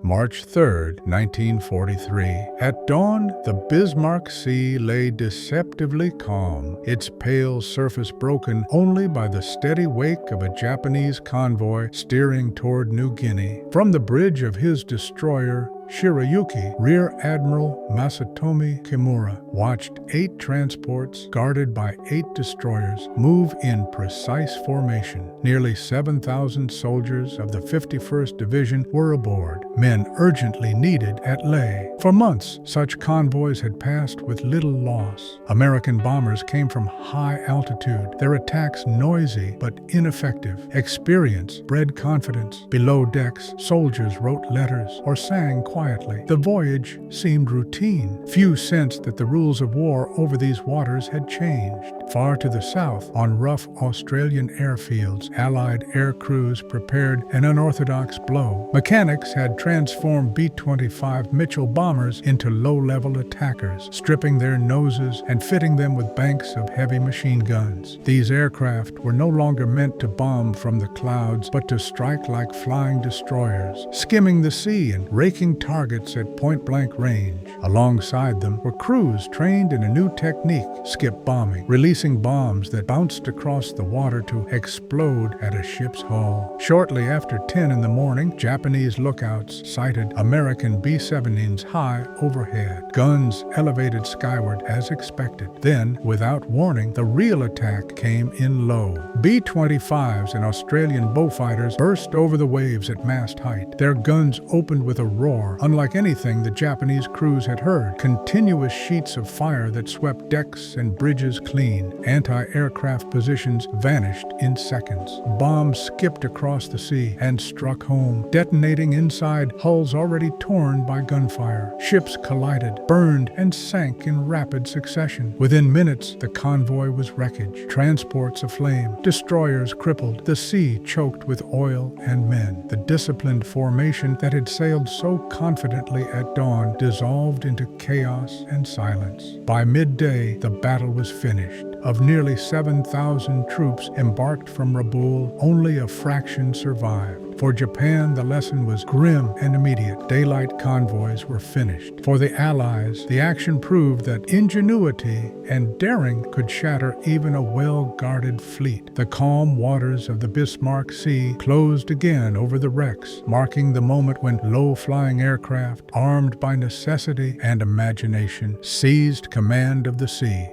March 3, 1943. At dawn, the Bismarck Sea lay deceptively calm, its pale surface broken only by the steady wake of a Japanese convoy steering toward New Guinea. From the bridge of his destroyer, Shirayuki, Rear Admiral Masatomi Kimura watched 8 transports guarded by 8 destroyers move in precise formation. Nearly 7,000 soldiers of the 51st Division were aboard, men urgently needed at Leh. For months, such convoys had passed with little loss. American bombers came from high altitude, their attacks noisy but ineffective. Experience bred confidence. Below decks, soldiers wrote letters or sang quietly. The voyage seemed routine. Few sensed that the rules of war over these waters had changed. Far to the south, on rough Australian airfields, Allied air crews prepared an unorthodox blow. Mechanics had transformed B-25 Mitchell bombers into low-level attackers, stripping their noses and fitting them with banks of heavy machine guns. These aircraft were no longer meant to bomb from the clouds, but to strike like flying destroyers, skimming the sea and raking targets at point-blank range. Alongside them were crews trained in a new technique, skip bombing, releasing bombs that bounced across the water to explode at a ship's hull. Shortly after 10 in the morning, Japanese lookouts sighted American B-17s high overhead, guns elevated skyward as expected. Then, without warning, the real attack came in low. B-25s and Australian Beaufighters burst over the waves at mast height. Their guns opened with a roar, unlike anything the Japanese crews had heard. Continuous sheets of fire that swept decks and bridges clean. Anti-aircraft positions vanished in seconds. Bombs skipped across the sea and struck home, detonating inside hulls already torn by gunfire. Ships collided, burned, and sank in rapid succession. Within minutes, the convoy was wreckage, transports aflame, destroyers crippled, the sea choked with oil and men. The disciplined formation that had sailed so confidently at dawn dissolved into chaos and silence. By midday, the battle was finished. Of nearly 7,000 troops embarked from Rabaul, only a fraction survived. For Japan, the lesson was grim and immediate. Daylight convoys were finished. For the Allies, the action proved that ingenuity and daring could shatter even a well-guarded fleet. The calm waters of the Bismarck Sea closed again over the wrecks, marking the moment when low-flying aircraft, armed by necessity and imagination, seized command of the sea.